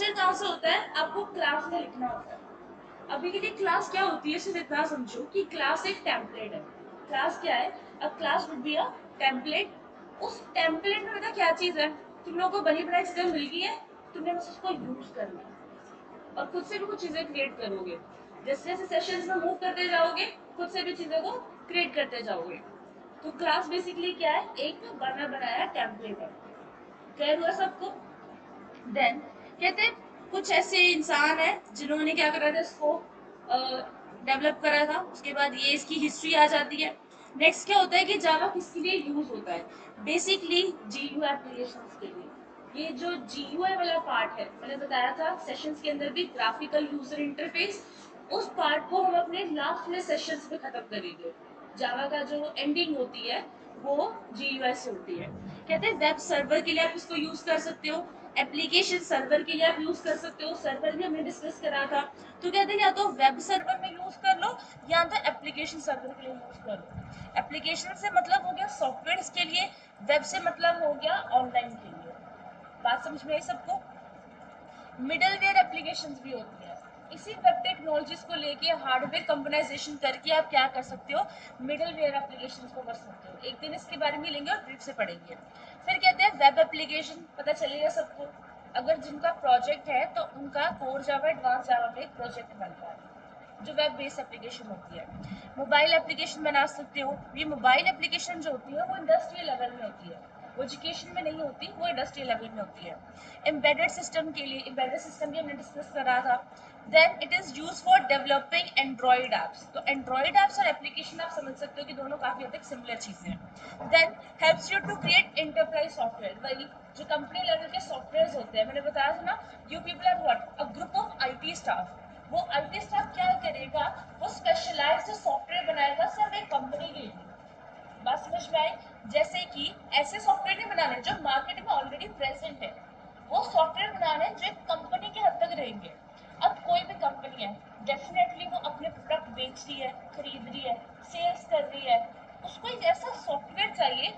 Structure कहाँ से होता है, आपको क्लास में लिखना होता है। अभी के लिए क्लास क्या होती है, सिर्फ इतना समझो कि क्लास एक टेम्पलेट है। क्लास क्या है, अ class would be a template. उस टेम्पलेट में पता क्या चीज़ है, तुम लोगों को बनी बनाई चीज़ें मिल गई है, तुमने बस उसको यूज करना है और खुद से भी कुछ चीज़ें क्रिएट करोगे। जैसे जैसे सेशंस में मूव करते जाओगे, खुद से भी चीज़ों को क्रिएट करते जाओगे। तो क्लास बेसिकली क्या है, एक बना बनाया टेम्पलेट है। क्लियर हुआ सबको? देन कहते हैं कुछ ऐसे इंसान है जिन्होंने क्या करा था, इसको डेवलप करा था। उसके बाद ये इसकी हिस्ट्री आ जाती है। नेक्स्ट क्या होता है कि जावा किसके लिए यूज होता है, बेसिकली जीयूआई एप्लीकेशंस के लिए। ये जो जीयूआई वाला पार्ट है, मैंने बताया था सेशंस के अंदर भी, ग्राफिकल यूजर इंटरफेस, उस पार्ट को हम अपने लास्ट में सेशंस में खत्म करेंगे। जावा का जो एंडिंग होती है वो जीयूआई से होती है। कहते हैं वेब सर्वर के लिए आप इसको यूज कर सकते हो, एप्लीकेशन सर्वर के लिए आप यूज कर सकते हो। सर्वर भी हमने डिस्कस करा था। तो कहते हैं या तो वेब सर्वर में यूज कर लो या तो एप्लीकेशन सर्वर के लिए यूज कर लो। एप्लीकेशन से मतलब हो गया सॉफ्टवेयर के लिए, वेब से मतलब हो गया ऑनलाइन के लिए। बात समझ में आई सबको? मिडलवेयर एप्लीकेशंस भी होती है। इसी वेब टेक्नोलॉजीज को लेके हार्डवेयर कंपोनाइजेशन करके आप क्या कर सकते हो, मिडलवेयर एप्लीकेशंस को कर सकते हो। एक दिन इसके बारे में लेंगे और ब्रीफ से पढ़ेंगे। फिर कहते हैं वेब एप्लीकेशन, पता चलेगा सबको। अगर जिनका प्रोजेक्ट है तो उनका कोर जावा एडवांस जावा में एक प्रोजेक्ट बनता है जो वेब बेस्ड एप्लीकेशन होती है। मोबाइल एप्लीकेशन बना सकते हो। ये मोबाइल एप्लीकेशन जो होती है वो इंडस्ट्रियल लेवल में होती है, वो एजुकेशन में नहीं होती, वो इंडस्ट्रियल लेवल में होती है। एम्बेडेड सिस्टम के लिए, एम्बेडेड सिस्टम भी हमने डिस्कस करा था। Then it is use for developing Android apps. तो एंड्रॉइड एप्स और एप्लीकेशन आप समझ सकते हो कि दोनों काफी हद तक सिमिलर चीजें हैं। Then helps you to create enterprise software. वही जो कंपनी लेवल के सॉफ्टवेयर होते हैं, मैंने बताया था ना, you people are what, a group of IT staff. वो आईटी स्टाफ क्या करेगा, वो स्पेशलाइज्ड सॉफ्टवेयर बनाएगा सिर्फ एक कंपनी के लिए। बात समझ में आई? जैसे कि ऐसे सॉफ्टवेयर नहीं बनाने जो मार्केट में ऑलरेडी प्रेजेंट है, वो सॉफ्टवेयर बनाने जो एक कंपनी के हद तक रहेंगे। अब कोई भी कंपनी है, डेफिनेटली वो अपने प्रोडक्ट बेच रही है, खरीद रही है, सेल्स कर रही है। उसको एक ऐसा सॉफ्टवेयर चाहिए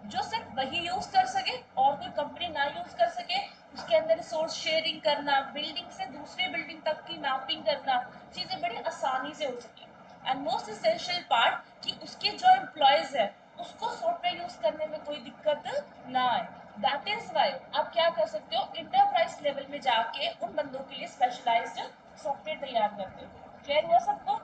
जो सिर्फ वही यूज कर सके और कोई कंपनी ना यूज कर सके। उसके अंदर रिसोर्स शेयरिंग करना, बिल्डिंग से दूसरे बिल्डिंग तक की मैपिंग करना, चीजें बड़ी आसानी से हो सके। एंड मोस्ट इसेंशियल पार्ट कि उसके जो एम्प्लॉयज है उसको सॉफ्टवेयर यूज करने में कोई दिक्कत ना आए। दैट इज वाई आप क्या कर सकते हो, इंटरप्राइज लेवल में जाके उन बंदों के लिए स्पेशलाइज्ड सॉफ्टवेयर तैयार करते हो। क्लियर हुआ सबको?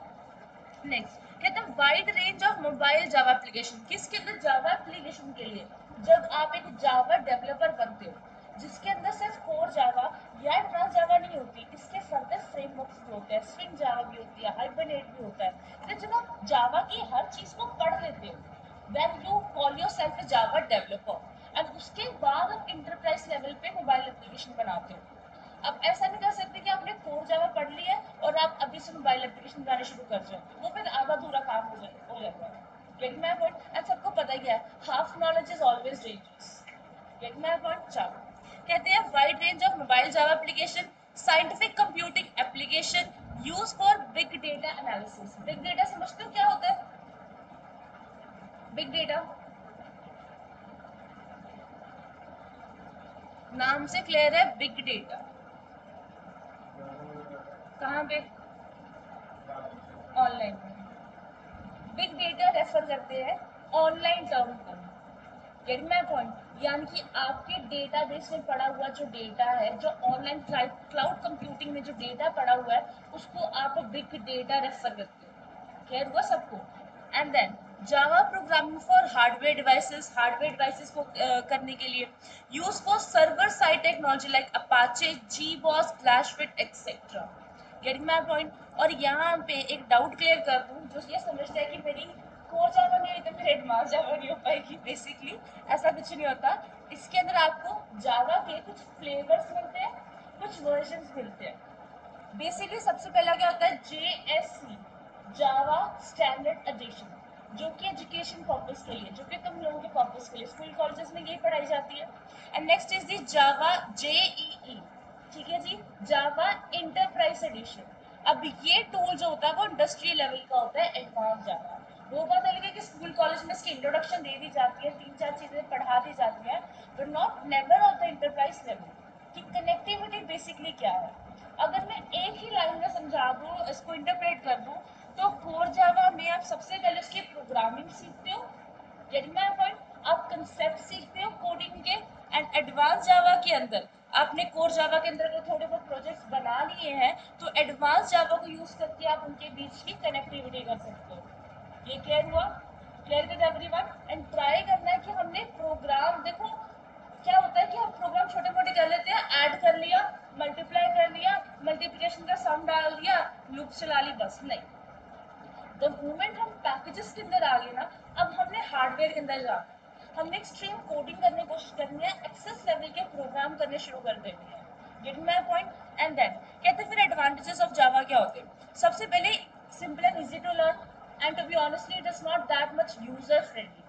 नेक्स्ट कहते हैं wide range of mobile Java application. किसके अंदर, जावा एप्लीकेशन के लिए। जब आप एक जावा डेवलपर बनते हो जिसके अंदर सिर्फ कोर जावा या एडवांस जावा नहीं होती, इसके फर्दर फ्रेमवर्क्स भी होते हैं, स्विंग जावा भी होती है, हाइबरनेट भी होता है। तो जब आप जावा की हर चीज को पढ़ लेते हो, when you call yourself a Java developer, and उसके बाद आप इंटरप्राइज लेवल पे मोबाइल एप्लीकेशन बनाते हो। अब ऐसा नहीं कर सकते कि आपने कोर जावा पढ़ लिया और आप अभी से मोबाइल एप्लीकेशन बनाने शुरू कर जाओगे, वो फिर आधा अधूरा काम हो जाता है। Gate my point? एंड सबको पता ही है, half knowledge is always dangerous. Gate my point? चलो कहते हैं wide range of mobile Java application, scientific computing application use for big data analysis. Big data समझते हो क्या होता है? बिग डेटा नाम से क्लियर है, बिग डेटा। कहाँ पे? ऑनलाइन में। बिग डेटा रेफर करते हैं ऑनलाइन टर्म को। Gate my point? यानी कि आपके डेटाबेस में पड़ा हुआ जो डेटा है, जो ऑनलाइन क्लाउड कंप्यूटिंग में जो डेटा पड़ा हुआ है, उसको आप बिग डेटा रेफर करते हो। क्लियर हुआ सबको? And then Java programming for hardware devices. Hardware devices को करने के लिए use for server side technology like Apache, JBoss, GlassFish etcetera. Getting my point? और यहाँ पे एक डाउट क्लियर कर दूं, जो ये समझता है कि मेरी कोर जावा नहीं हुई तो फिर एडवांस जावा नहीं हो पाएगी। बेसिकली ऐसा कुछ नहीं होता। इसके अंदर आपको जावा के कुछ फ्लेवर्स मिलते हैं, कुछ वर्जन्स मिलते हैं। बेसिकली सबसे पहला क्या होता है, JSC, जावा स्टैंडर्ड एडिशन, जो कि एजुकेशन पर्पस के लिए, जो कि तुम लोगों के पर्पस के लिए स्कूल कॉलेजेस में यही पढ़ाई जाती है। And next is the Java JEE, ठीक है जी, जावा इंटरप्राइज एडिशन। अब ये टूल जो होता है वो इंडस्ट्री लेवल का होता है, एडवांस जावा। वो बात अलग है कि स्कूल कॉलेज में इसकी इंट्रोडक्शन दे दी जाती है, तीन चार चीजें पढ़ा दी जाती है, but not never of the enterprise level. कि कनेक्टिविटी बेसिकली क्या है। अगर मैं एक ही लाइन में समझा दूँ, इसको इंटरप्रेट कर दूँ, तो कोर जावा में आप सबसे पहले उसकी प्रोग्रामिंग सीखते हो, गेटिंग माय पॉइंट, आप कंसेप्ट सीखते हो कोडिंग के, एंड एडवांस जावा के अंदर आपने कोर जावा के अंदर अगर थोड़े बहुत प्रोजेक्ट्स बना लिए हैं तो एडवांस जावा को यूज करके आप उनके बीच की कनेक्टिविटी कर सकते हो। ये क्लियर हुआ? Clear with everyone? And try करना है कि हमने प्रोग्राम, देखो क्या होता है कि हम प्रोग्राम छोटे मोटे कर लेते हैं, ऐड कर लिया, मल्टीप्लाई कर लिया, मल्टीप्लिकेशन का सम डाल दिया, लूप चला ली, बस नहीं। द मोमेंट हम पैकेजेस के अंदर आ गए ना, अब हमने हार्डवेयर के अंदर जाना है, हमने एक्सट्रीम कोडिंग करने की कोशिश करनी है, एक्सेस लेवल के प्रोग्राम करने शुरू कर देनी है। Getting my point? And then कहते हैं फिर एडवांटेजेस ऑफ जावा क्या होते हैं। सबसे पहले simple and easy to learn, and to be honestly it is not that much user friendly.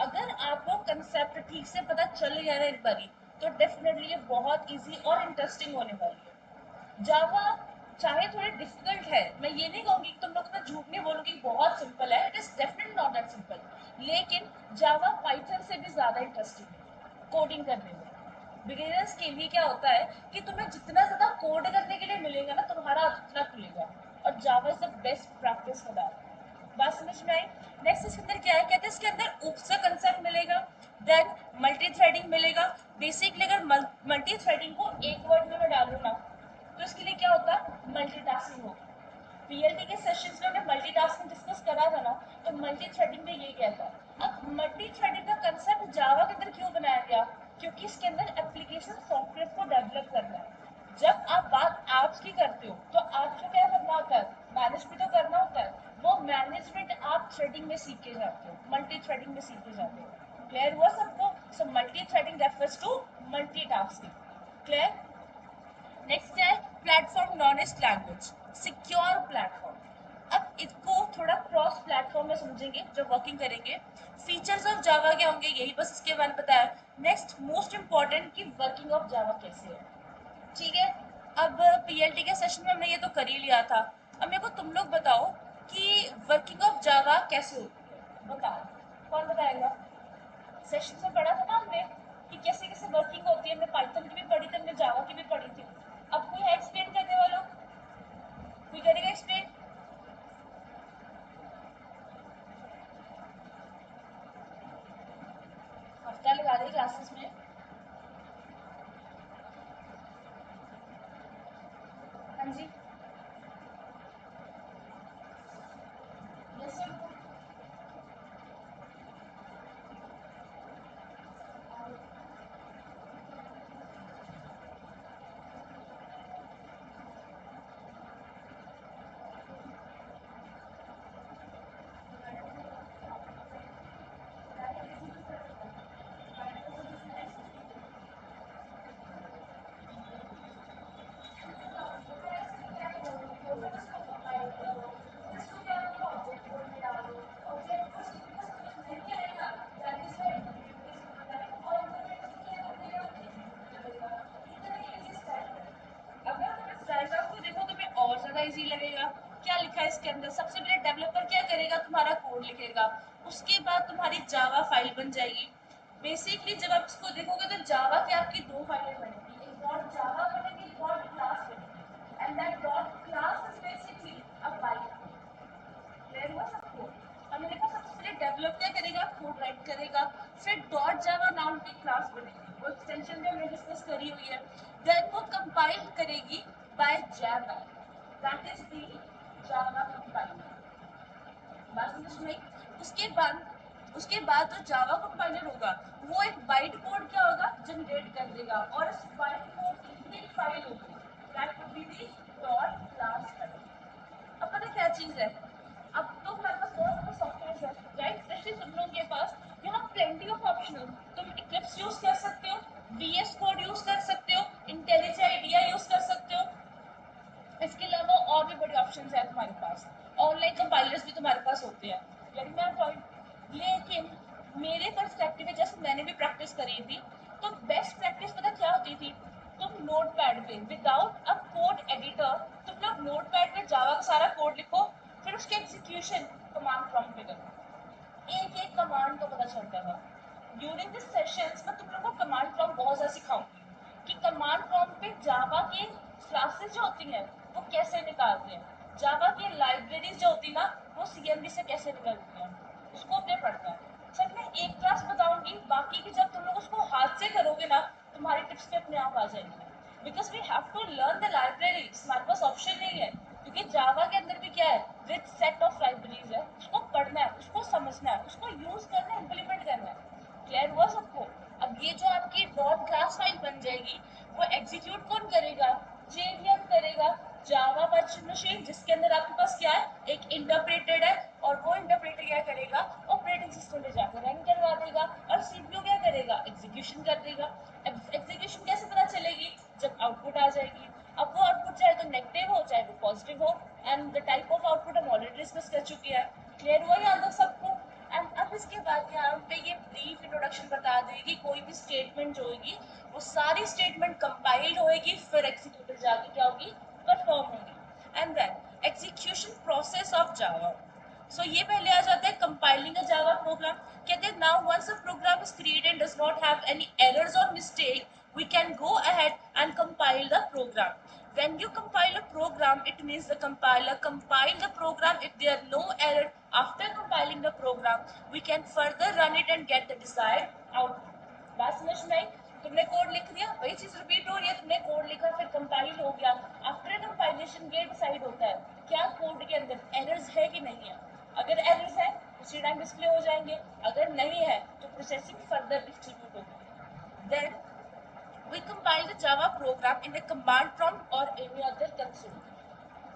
अगर आपको कंसेप्ट ठीक से पता चल गया ना एक बारी, तो डेफिनेटली ये बहुत इजी और इंटरेस्टिंग होने वाली है। जावा चाहे थोड़ी डिफिकल्ट है, मैं ये नहीं कहूँगी कि तुम लोग, मैं झूठ नहीं बोलूँगी बहुत सिंपल है, it is definitely not that simple, लेकिन जावा पाइथन से भी ज़्यादा इंटरेस्टिंग है कोडिंग करने में। बिगिनर्स के लिए क्या होता है कि तुम्हें जितना ज़्यादा कोड करने के लिए मिलेगा ना, तुम्हारा उतना खुलेगा, और Java is the best practice for that. बात समझ में आई? नेक्स्ट इसके अंदर क्या है, कहते हैं इसके अंदर उप्स का कंसेप्ट मिलेगा, देन मल्टी थ्रेडिंग मिलेगा। बेसिकली अगर मल्टी थ्रेडिंग को एक वर्ड में मैं डालूँ ना, तो इसके लिए क्या होता है, मल्टीटास्किंग होगी। पीएलटी के सेशंस में हमने मल्टीटास्किंग डिस्कस करा था ना, तो मल्टी थ्रेडिंग में ये क्या था। अब मल्टी थ्रेडिंग का कंसेप्ट जावा के अंदर क्यों बनाया गया, क्योंकि इसके अंदर एप्लीकेशन सॉफ्टवेयर को डेवलप करना है। जब आप बात ऐप्स की करते हो तो आपको क्या करना होता है, मैनेज भी तो करना होता है, वो मैनेजमेंट आप थ्रेडिंग में सीख के जाते हो, मल्टी थ्रेडिंग में सीख के जाते हो। क्लियर हुआ सबको? So multi threading refers to multitasking. Clear? Next क्या है, प्लेटफॉर्म नॉनेस्ट लैंग्वेज, सिक्योर प्लेटफॉर्म। अब इसको थोड़ा क्रॉस प्लेटफॉर्म में समझेंगे जब वर्किंग करेंगे। फीचर्स ऑफ जावा क्या होंगे, यही बस इसके बारे में बताया। नेक्स्ट मोस्ट इंपॉर्टेंट कि वर्किंग ऑफ जावा कैसे है। ठीक है, अब पीएलटी के सेशन में हमने ये तो कर ही लिया था। अब मेरे को तुम लोग बताओ कि वर्किंग ऑफ जावा कैसे होती है, बताओ कौन बताएगा। सेशन में पढ़ा था ना हमने कि कैसे कैसे वर्किंग होती है, हमने पाइथन की भी पढ़ी थी, हमने जावा की भी पढ़ी थी। अब कोई है एक्सप्लेन करने वाला, कोई करेगा एक्सप्लेन? हफ्ता लगा दे क्लासेस में। हाँ जी। Yes sir. अगर तुम इस डायग्राम को देखो तो तुम्हें और ज्यादा इजी लगेगा। क्या लिखा है इसके अंदर, सबसे पहले डेवलपर क्या करेगा, तुम्हारा कोड लिखेगा, उसके बाद तुम्हारी जावा फाइल बन जाएगी। बेसिकली जब आप इसको देखोगे तो जावा की आपकी दो फाइलें बनेगी, एक डॉट जावा बनेगी, एक डॉट क्लास बनेगी, and that dot class is basically a file. Clear हुआ सबको? हमने देखा सबसे पहले डेवलप क्या करेगा, कोड राइट करेगा, फिर डॉट जावा नाम की क्लास बनेगी, वो एक्सटेंशन भी हमने डिस्कस करी हुई है। देन वो कंपाइल करेगी by Java, that is the Java compiler. बात समझ में आई? उसके बाद जो जावा कंपाइलर होगा वो एक बाइट कोड क्या होगा, जनरेट कर देगा, और इस बाइट कोड की एक फाइल होगी, that would be the dot class file. अब पता क्या चीज है, अब तो हमारे पास बहुत सारे सॉफ्टवेयर है, राइट, स्पेशली तुम लोगों के पास यहाँ प्लेंटी ऑफ ऑप्शनल, तुम इक्लिप्स यूज कर सकते हो, वीएस कोड यूज कर सकते हो, इंटेलिजेंट आइडिया यूज कर सकते हो। इसके अलावा और भी बड़े ऑप्शन है तुम्हारे पास, ऑनलाइन कंपाइलर्स भी तुम्हारे पास होते हैं। लेकिन मैं पॉइंट, लेकिन मेरे पर्सपेक्टिव में जैसे मैंने भी प्रैक्टिस करी थी, तो बेस्ट प्रैक्टिस पता क्या होती थी, तुम नोट पैड पे विदाउट अ कोड एडिटर, तुम लोग नोट पैड पे जावा का सारा कोड लिखो, फिर उसके एग्जीक्यूशन कमांड प्रॉम्प्ट पे करो, एक एक कमांड का पता चलता था। ड्यूरिंग दिस सेशंस मैं तुम लोगों को कमांड प्रॉम्प्ट बहुत ज़्यादा सिखाऊंगी कि कमांड प्रॉम्प्ट पे जावा की क्लासेस जो होती हैं वो कैसे निकालते हैं, जावा की लाइब्रेरीज जो होती है ना वो सीएमडी से कैसे निकलती हैं, उसको हमने पढ़ना है। सर मैं एक क्लास बताऊंगी, बाकी की जब तुम लोग उसको हाथ से करोगे ना तुम्हारी टिप्स पे अपने आप आ जाएंगी, because we have to learn the library, हमारे पास ऑप्शन नहीं है, क्योंकि जावा के अंदर भी क्या है, रिच सेट ऑफ लाइब्रेरीज है, उसको पढ़ना है, उसको समझना है, उसको यूज करना है, इम्प्लीमेंट करना है। क्लियर हुआ सबको? अब ये जो आपकी डॉट क्लास फाइल बन जाएगी वो एग्जीक्यूट कौन करेगा, जेवीएम करेगा, जावा वर्चुअल मशीन, जिसके अंदर आपके पास क्या है, एक इंटरप्रेटेड है, और वो इंटरप्रेटर क्या करेगा, ऑपरेटिंग सिस्टम में जाकर रन करवा देगा, और सीपीयू क्या करेगा, एग्जीक्यूशन कर देगा। एग्जीक्यूशन कैसे पता चलेगी, जब आउटपुट आ जाएगी। अब वो आउटपुट चाहे तो नेगेटिव हो चाहे वो पॉजिटिव हो, and the type of output हम ऑलरेडी डिस्कस कर चुके हैं। क्लियर हुआ यहाँ तक सबको? एंड अब इसके बाद यहाँ पे ये ब्रीफ इंट्रोडक्शन बता देगी, कोई भी स्टेटमेंट जो होगी वो सारी स्टेटमेंट कंपाइल्ड होएगी, फिर एग्जीक्यूटर जाके क्या होगी, परफॉर्म होगी। And then execution process of Java. So ये पहले आ जाता है कंपाइलिंग अ जावा प्रोग्राम। कहते हैं now once a program is created does not have any errors और mistake, we can go ahead and compile the program. When you compile a program, it means the compiler compile the program. If there are no error after compiling the program, we can further run it and get the desired output. बात समझ में आई? तुमने code लिख दिया, वही चीज repeat हो रही है, तुमने कोड लिखा फिर कंपाइल हो गया, आफ्टर कंपाइलेशन ये डिसाइड होता है क्या कोड के अंदर एरर्स है कि नहीं है। अगर एरर्स है उसी टाइम डिस्प्ले हो जाएंगे, अगर नहीं है तो प्रोसेसिंग फर्दर डिस्ट्रीब्यूट होगी। Then we compile the Java program in a command prompt or any other console.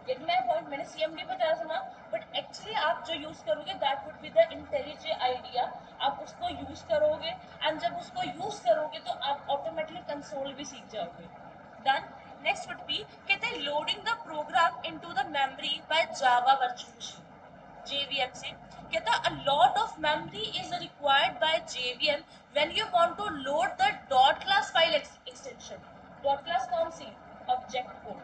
इतना पॉइंट मैंने CMD बताया था ना, बट एक्चुअली आप जो यूज करोगे that would be the intelligent idea. आप उसको यूज करोगे, एंड जब उसको यूज करोगे तो आप ऑटोमेटिकली कंसोल भी सीख जाओगे। डन। नेक्स्ट वुड बी, कहते हैं loading the program into the memory by Java virtual machine, JVM से। कहता a lot of memory is required by JVM when you want to load the dot class file extension. dot class कौन सी, object code.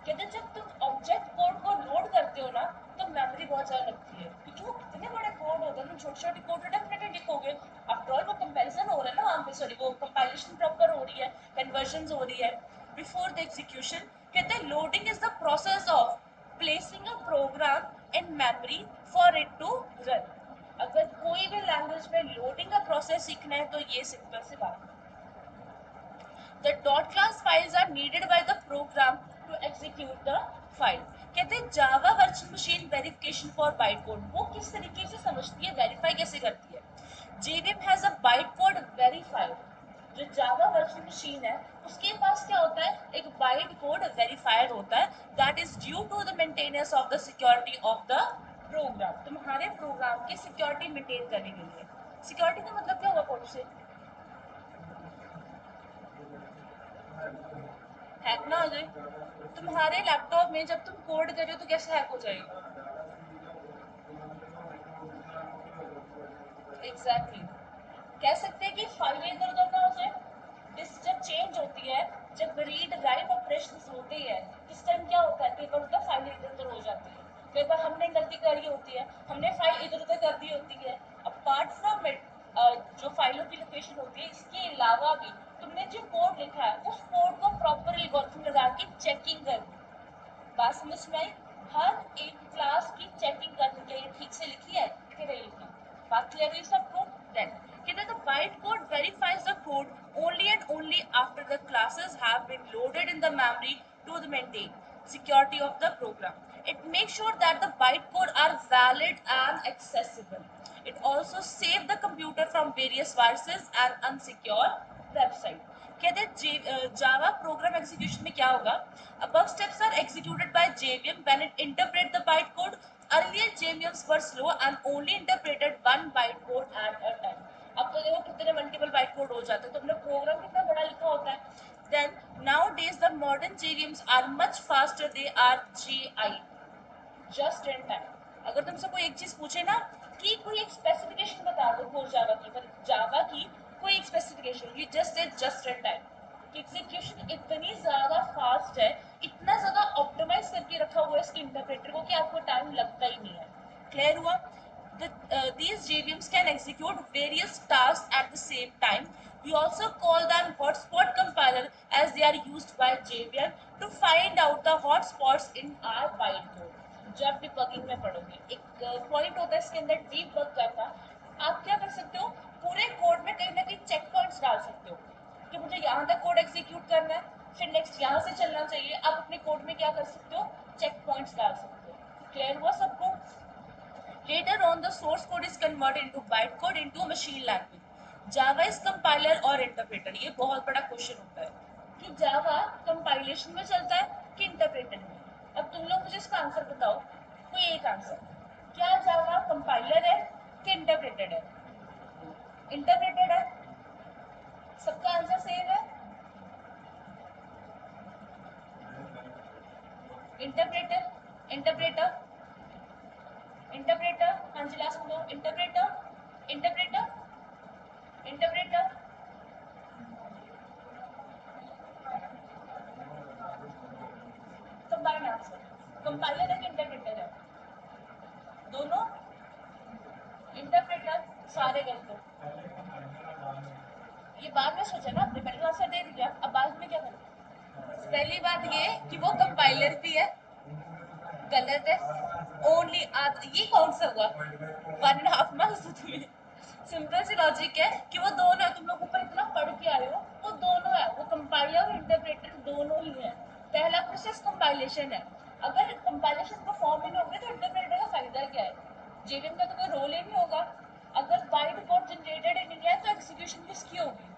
कहते जब तुम object code को load करते हो ना तो मेमोरी बहुत ज़्यादा लगती है, क्योंकि वो कितने बड़े कोड होते हैं, तुम छोटे छोटे कोड डेफिनेटली लिखोगे। आफ्टर ऑल वो कंपैरिजन हो रहा है ना वहाँ पे, सॉरी वो कंपाइलेशन प्रॉपर हो रही है, कन्वर्जन हो रही है। बिफोर द एग्जीक्यूशन कहते हैं loading is the process of placing a program in memory for it to run. अगर कोई भी लैंग्वेज में लोडिंग का प्रोसेस सीखना है तो ये सिंपल सी बात है। The dot class files are needed by the program to execute the file. कहते हैं जावा virtual machine verification for byte code, वो किस तरीके से समझती है, वेरीफाई कैसे करती है। JVM has a bytecode verifier। जो जावा वर्चुअल मशीन है उसके पास क्या होता है, एक बाइट कोड वेरीफायर होता है, that is due to the maintenance of the security of the program, तुम्हारे प्रोग्राम की सिक्योरिटी मेंटेन करने के लिए। सिक्योरिटी का मतलब क्या होगा कोड से, हैक ना हो जाए। तुम्हारे लैपटॉप में जब तुम कोड कर रहे हो तो कैसे हैक हो जाएगा। एग्जैक्टली कह सकते हैं कि फाइलें इधर उधर ना हो जाए। डिस्क जब चेंज होती है, जब रीड राइट ऑपरेशंस होते हैं, इस टाइम क्या होता है, कई बार होता है फाइलें इधर उधर हो जाती है, कई बार हमने गलती करी होती है, हमने फाइल इधर उधर कर दी होती है। अपार्ट फ्रॉम इट, जो फाइलों की लोकेशन होती है इसके अलावा भी तुमने जो कोड लिखा है उस कोड को प्रॉपर एल्गोरिथम लगा के चेकिंग कर दी। बात समझ में आई? हर एक क्लास की चेकिंग करनी चाहिए, ठीक से लिखी है कि नहीं लिखी। बात क्लियर हुई सबको? देन कहते हैं the bytecode verifies the code only and only after the classes have been loaded in the memory to the maintain security of the program. It makes sure that the bytecode are valid and accessible. It also save the computer from various viruses and unsecure website. कहते हैं Java program execution में क्या होगा, above steps are executed by JVM when it interpret the bytecode. Earlier JVMs were slow and only interpreted one bytecode at a time. अब तो देखो कितने multiple bytecode हो जाते हैं, तो अपना प्रोग्राम कितना बड़ा लिखा होता है। Then nowadays the modern JVMs are much faster. They are JI, just in time. अगर तुमसे कोई एक चीज पूछे ना कि कोई एक स्पेसिफिकेशन बता दो कोर जावा की, मतलब जावा की कोई एक स्पेसिफिकेशन, ये just is just in time. Execution इतनी ज्यादा फास्ट है, इतना ज्यादा ऑप्टिमाइज करके रखा हुआ है इसके इंटरप्रेटर को कि आपको टाइम लगता ही नहीं है। क्लियर हुआ? These JVMs can execute various tasks at the same time. We also call them hotspot compiler as they are used by JVM to find out the hotspots in our bytecode. जब debugging में पढ़ोगे एक point होता है इसके अंदर debug करना, आप क्या कर सकते हो, पूरे कोड में कहीं ना कहीं चेक पॉइंट्स डाल सकते हो कि मुझे यहाँ तक कोड एग्जीक्यूट करना है, फिर नेक्स्ट यहाँ से चलना चाहिए। आप अपने कोड में क्या कर सकते हो, चेक पॉइंट्स डाल सकते हो। क्लियर हुआ सबको? Later on, the source code is converted into bytecode into a machine language. Java is compiler or interpreter. ये बहुत बड़ा क्वेश्चन होता है कि Java compilation में चलता है कि interpreter में। अब तुम लोग मुझे इसका आंसर बताओ, कोई एक आंसर। क्या Java compiler है कि interpreted है? Interpreted है। सबका आंसर सेम है? Interpreter, interpreter, interpreter। हाँ जी, लास्ट बोलो। Interpreter, interpreter, interpreter। Combined answer, compiler है कि इंटरप्रेटर है? दोनों। इंटरप्रेटर सारे गलत है। ये बाद में सोचा ना आपने, पहले आंसर दे दिया, अब बाद में क्या करें? पहली बात ये कि वो कंपाइलर भी है, गलत है। ओनली ये कौन सा हुआ? 1.5 मार्क्स तो तुम्हें। सिंपल सी लॉजिक है कि वो दोनों है, तुम लोग ऊपर इतना पढ़ के आए हो, वो दोनों है, वो कंपाइलर और इंटरप्रेटर दोनों ही है। पहला प्रोसेस कंपाइलेशन है, अगर कंपाइलेशन परफॉर्म ही नहीं होंगे तो इंटरप्रेटर का फायदा क्या है? जेवीएम का तो कोई रोल ही नहीं होगा। अगर byte code generated in India तो एग्जीक्यूशन किसकी होगी?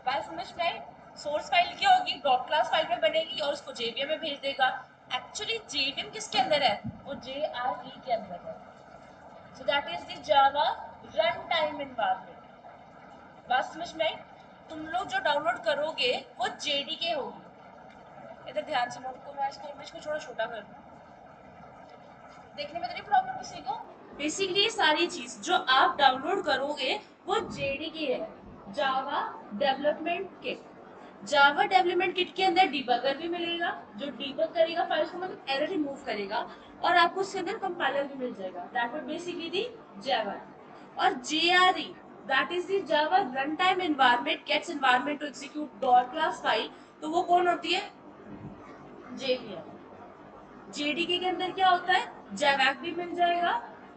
बात समझ में आई? सोर्स फाइल क्या होगी, डॉट क्लास फाइल में बनेगी और उसको जेवीएम में भेज देगा। एक्चुअली जेवीएम किसके अंदर है? वो JRE के अंदर है। So that is the Java run time environment. बात समझ में आई? तुम लोग जो डाउनलोड करोगे वो JDK होगी। इधर ध्यान से नोट को, मैं इसको इमेज को थोड़ा छोटा कर दूं, देखने में तो नहीं प्रॉब्लम किसी को? बेसिकली ये सारी चीज जो आप डाउनलोड करोगे वो JDK है, Java development kit. Java development kit के अंदर डिबगर भी मिलेगा, जो डिबग करेगा फाइल्स को, मतलब एरर रिमूव करेगा, और आपको उसके अंदर कंपाइलर भी मिल जाएगा। That would basically the Java. और JRE that is the Java run time environment gets environment to execute dot class file. तो वो कौन होती है? JVM। JDK के अंदर क्या होता है? JAVAC भी मिल जाएगा,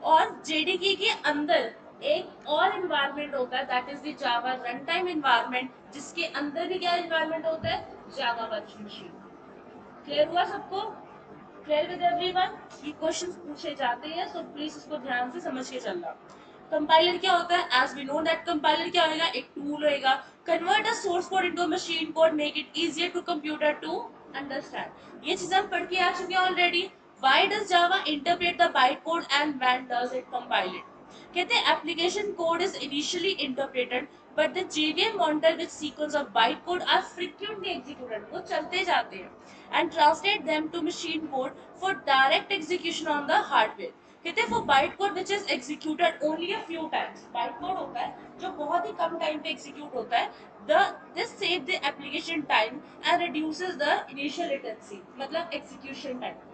और JDK के अंदर एक और एनवायरनमेंट होता है, that is the Java run time environment, जिसके अंदर भी क्या एनवायरनमेंट होता है? जावा वर्चुअल मशीन। क्लियर हुआ सबको? Clear with everyone? ये क्वेश्चंस पूछे जाते हैं, सो प्लीज इसको ध्यान से समझ के चलना। कंपाइलर क्या होता है? As we know that compiler क्या होगा, एक टूल होगा, convert a source code into machine code, make it easier to computer to understand. ये चीज हम पढ़ के आ चुके हैं already. Why does Java interpret the byte code and when does it compile it? कहते हैं application code is initially interpreted but the JVM monitor with sequence of byte code are frequently executed, वो चलते जाते हैं, and translate them to machine code for direct execution on the hardware. कहते हैं वो byte code which is executed only a few times, byte code होता है जो बहुत ही कम टाइम पे एग्जीक्यूट होता है, the this save the application time and reduces the initial latency, मतलब execution time.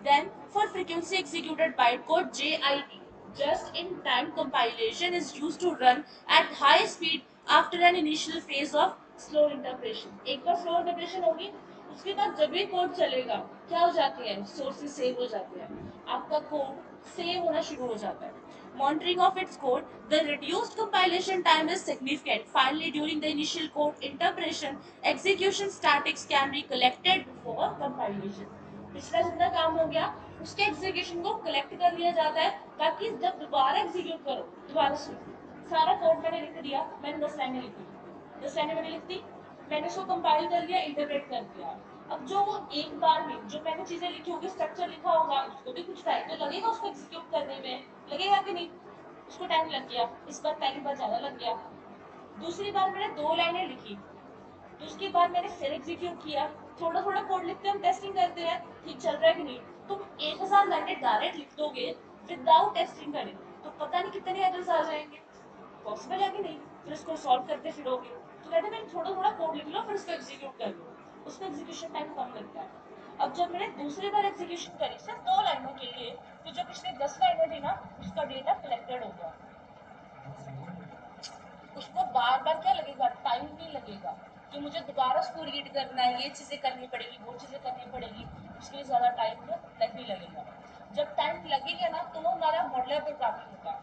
Then, for frequency executed bytecode JIT, just-in-time compilation is used to run at high speed after an initial phase of slow interpretation. एक बार slow interpretation होगी, उसके बाद जब भी code चलेगा क्या हो जाती है? सोर्सेज सेव हो जाते हैं, आपका कोड सेव होना शुरू हो जाता है। Monitoring of its code, the reduced compilation time is significant. Finally, during the initial code interpretation, execution statics can be collected before compilation. पिछला जितना काम हो गया उसके एग्जीक्यूशन को कलेक्ट कर लिया जाता है, ताकि जब दोबारा एग्जीक्यूट करो, दोबारा सुनो, सारा कोड मैंने लिख दिया, मैंने 10 लाइनें लिखी, 10 लाइनें मैंने लिख दी, मैंने उसको कंपाइल कर लिया, इंटरप्रेट कर दिया। अब जो वो एक बार में जो मैंने चीजें लिखी होगी, स्ट्रक्चर लिखा होगा, उसको भी कुछ टाइम तो लगेगा उसको एग्जीक्यूट करने में, लगेगा कि नहीं? उसको टाइम लग गया, इस बार पहली बार ज्यादा लग गया। दूसरी बार मैंने 2 लाइनें लिखी, तो उसके बाद मैंने फिर एग्जीक्यूट किया। थोड़ा थोड़ा कोड लिखते हैं, हम टेस्टिंग करते हैं ठीक चल रहा है कि नहीं। तुम 1000 लाइनें डायरेक्ट लिख दोगे विदाउट टेस्टिंग करे तो पता नहीं कितने एरर्स आ जाएंगे, पॉसिबल है कि नहीं? फिर उसको सॉल्व करते फिरोगे, तो कहते हैं थोड़ा थोड़ा कोड लिख लो फिर उसको एग्जीक्यूट कर लो, उसका एग्जीक्यूशन टाइम कम लगता है। अब जब मैंने दूसरी बार एग्जीक्यूशन करी सिर्फ 2 लाइनों के लिए, तो जो पिछले 10 लाइनें थी ना उसका डेटा कलेक्टेड हो गया, उसको बार बार क्या लगेगा, टाइम नहीं लगेगा कि मुझे दोबारा उसको रीड करना है, ये चीज़ें करनी पड़ेगी, वो चीज़ें करनी पड़ेगी, उसके लिए ज़्यादा टाइम नहीं लगेगा। जब टाइम लगेगा ना तो वो हमारा मॉडुलर प्रोग्रामिंग होगा।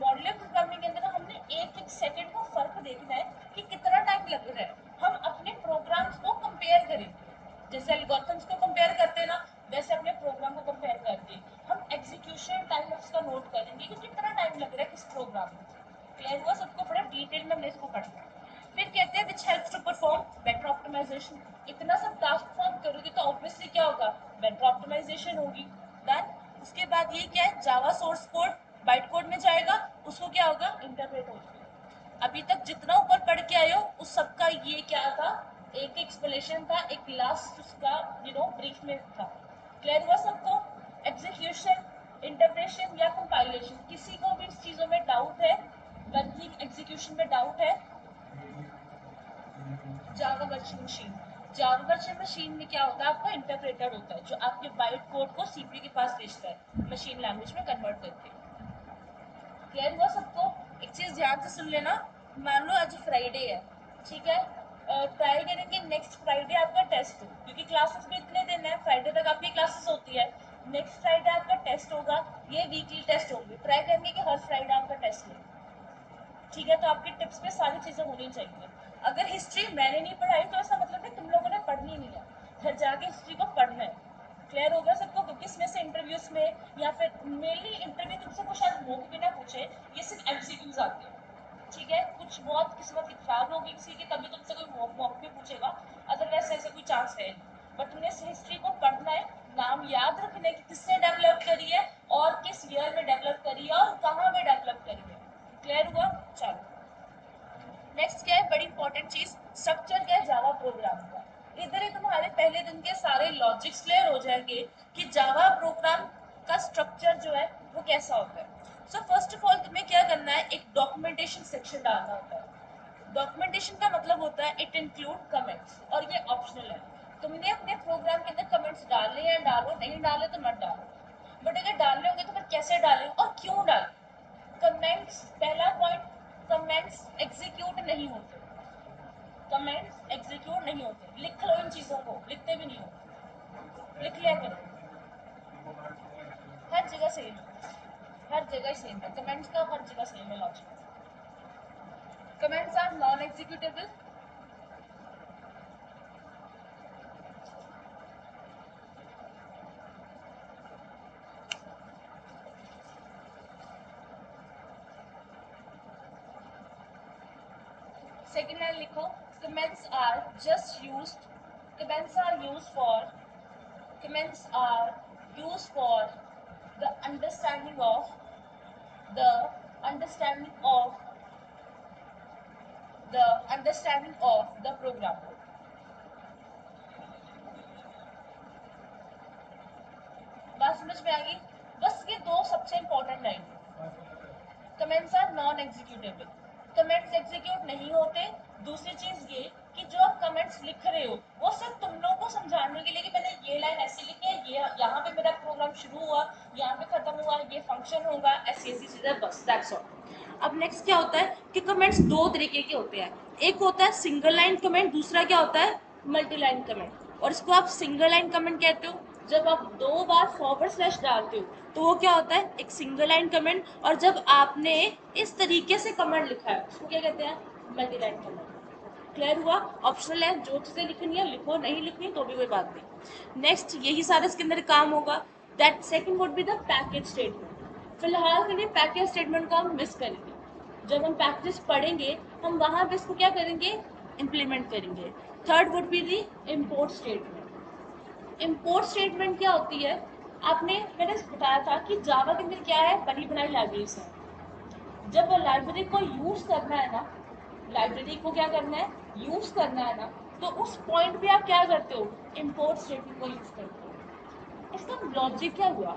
मॉडुलर प्रोग्रामिंग के अंदर हमने एक एक सेकंड का फर्क देखना है कि कितना टाइम लग रहा है। हम अपने प्रोग्राम्स को कंपेयर करेंगे, जैसे एल्गोरिथम्स को कंपेयर करते हैं ना, वैसे अपने प्रोग्राम को कंपेयर करके हम एग्जीक्यूशन टाइम उसका नोट करेंगे कि कितना टाइम लग रहा है किस प्रोग्राम में। क्लियर हुआ सबको? बड़ा डिटेल में हमने इसको पढ़ना है। फिर कहते हैं which helps to perform better optimization. इतना सब टास्क परफॉर्म करोगे तो ऑब्वियसली क्या होगा, बेटर ऑप्टिमाइजेशन होगी। डन। उसके बाद ये क्या है, Java source code byte code में जाएगा, उसको क्या होगा, इंटरप्रेट होगा। अभी तक जितना ऊपर पढ़ के आए हो उस सबका ये क्या था, एक एक्सप्लेनेशन था, एक लास्ट उसका ब्रीफ में था। क्लियर हुआ सबको? एग्जीक्यूशन, इंटरप्रेशन या कंपाइलेशन, किसी को भी इस चीज़ों में डाउट है, वर्किंग एग्जीक्यूशन में डाउट है? जावा वर्चुअल मशीन, जावा वर्चुअल मशीन में क्या होता है, आपका इंटरप्रेटर होता है जो आपके बाइट कोड को सीपीयू के पास भेजता है मशीन लैंग्वेज में कन्वर्ट करके। क्लियर हुआ सबको? एक चीज ध्यान से सुन लेना, मान लो आज फ्राइडे है, ठीक है, ट्राई करेंगे नेक्स्ट फ्राइडे आपका टेस्ट हो, क्योंकि क्लासेस भी इतने दिन है, फ्राइडे तक आपकी क्लासेस होती है, नेक्स्ट फ्राइडे आपका टेस्ट होगा, ये वीकली टेस्ट होंगे, ट्राई करेंगे कि हर फ्राइडे आपका टेस्ट हो, ठीक है। तो आपकी टिप्स पे सारी चीज़ें होनी चाहिए। अगर हिस्ट्री मैंने नहीं पढ़ाई तो ऐसा मतलब है तुम लोगों ने पढ़नी नहीं है, घर जाके हिस्ट्री को पढ़ना है। क्लियर होगा सबको? क्योंकि इसमें से इंटरव्यूज में या फिर मेनली इंटरव्यू तुमसे कुछ शायद मॉक भी ना पूछे, ये सिर्फ एमसीक्यूज आते हैं, ठीक है। कुछ बहुत किस्मत की खराब होगी किसी की, तभी तुमसे कोई मॉक भी पूछेगा, अदरवाइज ऐसा कोई चांस है नहीं। बट तुमने हिस्ट्री को पढ़ना है, नाम याद रखने की किसने डेवलप करी है और किस ईयर में डेवलप करी है और कहाँ में डेवलप करी है। क्लियर हुआ? चलो नेक्स्ट क्या है, बड़ी इंपॉर्टेंट चीज, स्ट्रक्चर क्या है जावा प्रोग्राम का। इधर ही तुम्हारे पहले दिन के सारे लॉजिक्स क्लियर हो जाएंगे कि जावा प्रोग्राम का स्ट्रक्चर जो है वो कैसा होता है। सो फर्स्ट ऑफ ऑल तुम्हें क्या करना है, एक डॉक्यूमेंटेशन सेक्शन डालना होता है। डॉक्यूमेंटेशन का मतलब होता है इट इंक्लूड कमेंट्स, और ये ऑप्शनल है। तुमने अपने प्रोग्राम के अंदर कमेंट्स डालने या डालो, नहीं डाले तो मत डालो, बट अगर डालने होंगे तो फिर कैसे डालें और क्यों डालें। कमेंट्स, पहला पॉइंट, कमेंट्स एग्जीक्यूट नहीं होते, कमेंट्स एग्जीक्यूट नहीं होते। लिख लो इन चीज़ों को, लिखते भी नहीं हो, लिख लिया करो, हर जगह सेम है, हर जगह सेम है, कमेंट्स का हर जगह सेम है logic. Comments are non executable. Second line लिखो, comments are just used, comments are used for, comments are used for the understanding of the understanding of the understanding of the program। बात समझ में आ गई? बस ये दो सबसे important line, comments are non executable, comments execute नहीं होते। दूसरी चीज ये कि जो आप कमेंट्स लिख रहे हो वो सिर्फ तुम लोगों को समझाने के लिए कि मैंने ये लाइन ऐसी लिखी है, ये यहाँ पे मेरा प्रोग्राम शुरू हुआ, यहाँ पे खत्म हुआ, ये फंक्शन होगा, ऐसी ऐसी चीजें, बस दैट्स ऑल। अब नेक्स्ट क्या होता है कि कमेंट्स दो तरीके के होते हैं, एक होता है सिंगल लाइन कमेंट, दूसरा क्या होता है मल्टी लाइन कमेंट। और इसको आप सिंगल लाइन कमेंट कहते हो जब आप दो बार फॉरवर्ड स्लैश डालते हो, तो वो क्या होता है एक सिंगल लाइन कमेंट। और जब आपने इस तरीके से कमेंट लिखा है उसको क्या कहते हैं, मल्टी लाइन कमेंट। क्लियर हुआ? ऑप्शनल है, जो चीज़ें लिखनी है लिखो, नहीं लिखनी तो भी कोई बात नहीं। नेक्स्ट यही सारा इसके अंदर काम होगा। That second would be the package statement. फिलहाल के लिए पैकेज स्टेटमेंट को हम मिस करेंगे, जब हम पैकेजेस पढ़ेंगे हम वहाँ पे इसको क्या करेंगे, इम्प्लीमेंट करेंगे। Third would be the import statement. Import statement क्या होती है, आपने मैंने बताया था कि जावा के अंदर क्या है, बनी बनाई लाइब्रेरीज है। जब लाइब्रेरी को यूज करना है ना, लाइब्रेरी को क्या करना है, यूज करना है ना, तो उस पॉइंट पे आप क्या करते हो, इम्पोर्ट स्टेटमेंट को यूज करते हो। इसका लॉजिक क्या हुआ,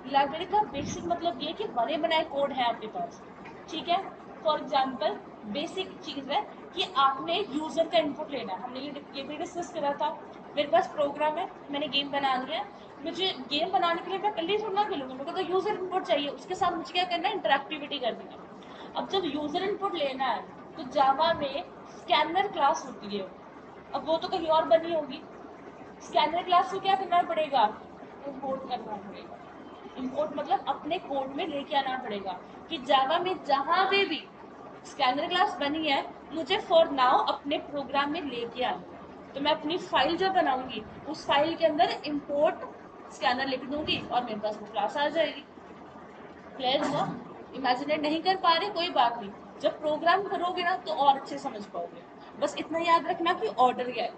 लाइब्रेरी का बेसिक मतलब ये कि बने बनाए कोड है आपके पास, ठीक है। फॉर एग्जाम्पल बेसिक चीज़ है कि आपने यूज़र का इनपुट लेना है, हमने ये भी डिस्कस करा था। मेरे पास प्रोग्राम है, मैंने गेम बना लिया, मुझे गेम बनाने के लिए मैं पहले ही थोड़ा ना खेलूंगा, मेरे को तो यूज़र इनपुट चाहिए, उसके साथ मुझे क्या करना है, इंटरेक्टिविटी करनी है। अब जब यूज़र इनपुट लेना है तो जावा में स्कैनर क्लास होती है, अब वो तो कहीं और बनी होगी। स्कैनर क्लास को क्या करना पड़ेगा, इंपोर्ट करना पड़ेगा। इंपोर्ट मतलब अपने कोड में लेके आना पड़ेगा कि जावा में जहां पे भी स्कैनर क्लास बनी है मुझे फॉर नाउ अपने प्रोग्राम में लेके आनी है। तो मैं अपनी फाइल जो बनाऊंगी उस फाइल के अंदर इंपोर्ट स्कैनर लिख दूंगी और मेरे पास वो क्लास आ जाएगी। क्लियर हुआ? इमेजिनेट नहीं कर पा रहे कोई बात नहीं, जब प्रोग्राम करोगे ना तो और अच्छे समझ पाओगे। बस इतना याद रखना कि ऑर्डर क्या है,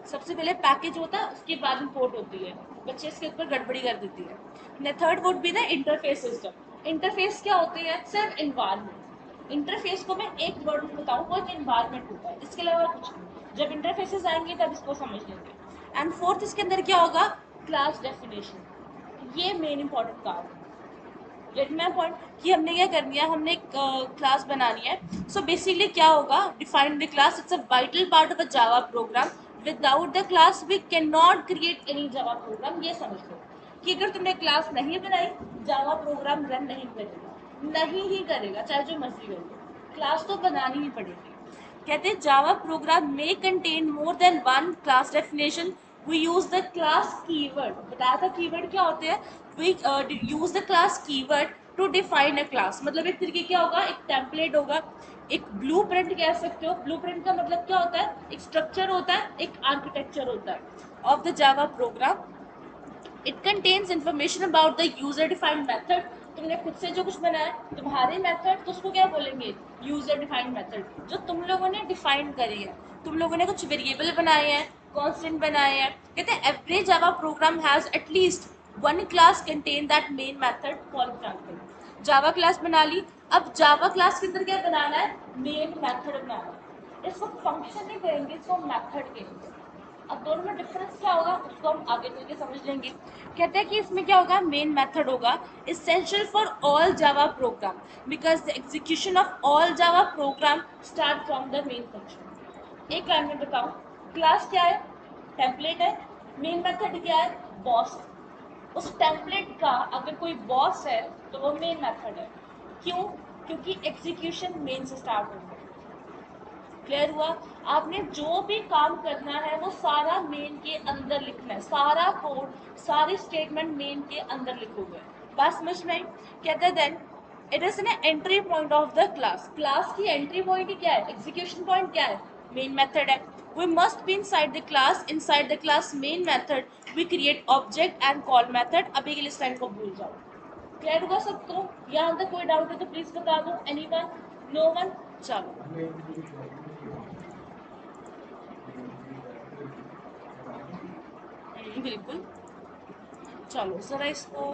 सबसे पहले पैकेज होता है उसके बाद इंपोर्ट होती है, बच्चे इसके ऊपर गड़बड़ी कर देती है। Third would be the interface system. Interface क्या होती है, सिर्फ इन्वायरमेंट। इंटरफेस को मैं एक वर्ड में बताऊँ वो एक इन्वायरमेंट होता है, इसके अलावा कुछ नहीं। जब इंटरफेसेस आएंगे तब इसको समझ लेंगे। एंड फोर्थ इसके अंदर क्या होगा, क्लास डेफिनेशन। ये मेन इंपॉर्टेंट काम है। गेट माई पॉइंट कि हमने क्या करनी है, हमने एक क्लास बनानी है। सो बेसिकली क्या होगा, define the class, it's a vital part of a Java program. Without the class we can not create any Java program. ये समझ लो कि अगर तुमने क्लास नहीं बनाई जावा प्रोग्राम रन नहीं करेगा, नहीं ही करेगा, चाहे जो मर्जी कर लो, क्लास तो बनानी ही पड़ेगी। कहते हैं जावा प्रोग्राम में contain more than one class definition. We use the class keyword. बताया था कीवर्ड क्या होते हैं, we use the class keyword to define a class. मतलब एक तरीके क्या होगा, एक टेम्पलेट होगा, एक ब्लूप्रिंट कह सकते हो। ब्लूप्रिंट का मतलब क्या होता है, एक स्ट्रक्चर होता है, एक आर्किटेक्चर होता है of the Java program. It contains information about the user defined method. तुमने खुद से जो कुछ बनाया तुम्हारे मेथड, तो उसको क्या बोलेंगे, यूजर डिफाइंड मेथड, जो तुम लोगों ने डिफाइन करी है। तुम लोगों ने कुछ वेरिएबल बनाए हैं, कांस्टेंट बनाए हैं। कहते हैं every Java program has at least one class contain that main method. For example Java class बना ली, अब जावा क्लास के अंदर क्या बनाना है, मेन मेथड बनाना है। इसको फंक्शन नहीं कहेंगे, इसको मेथड कहेंगे। अब दोनों में डिफरेंस क्या होगा उसको हम आगे चल के समझ लेंगे। कहते हैं कि इसमें क्या होगा, मेन मेथड होगा essential for all Java program because the execution of all Java program start from the main function। एक लाइन में बताऊं, क्लास क्या है, टेम्पलेट है। मेन मेथड क्या है, बॉस। उस टेम्पलेट का अगर कोई बॉस है तो वो मेन मेथड है। क्यों, क्योंकि एग्जीक्यूशन मेन से स्टार्ट होगा। क्लियर हुआ? आपने जो भी काम करना है वो सारा मेन के अंदर लिखना है, सारा कोड, सारी स्टेटमेंट मेन के अंदर लिखोगे। बात समझ में आई? कहते हैं then it is an entry point of the class. Class की एंट्री पॉइंट ही क्या है, एग्जीक्यूशन पॉइंट क्या है, मेन मेथड है। We must be inside the class, inside the class main method we create object and call method. अभी के लिए इस लाइन को भूल जाओ। क्लियर हुआ सबको? यहाँ तक कोई डाउट है तो प्लीज बता दो। एनीवन? No one? चलो बिल्कुल। चलो जरा इसको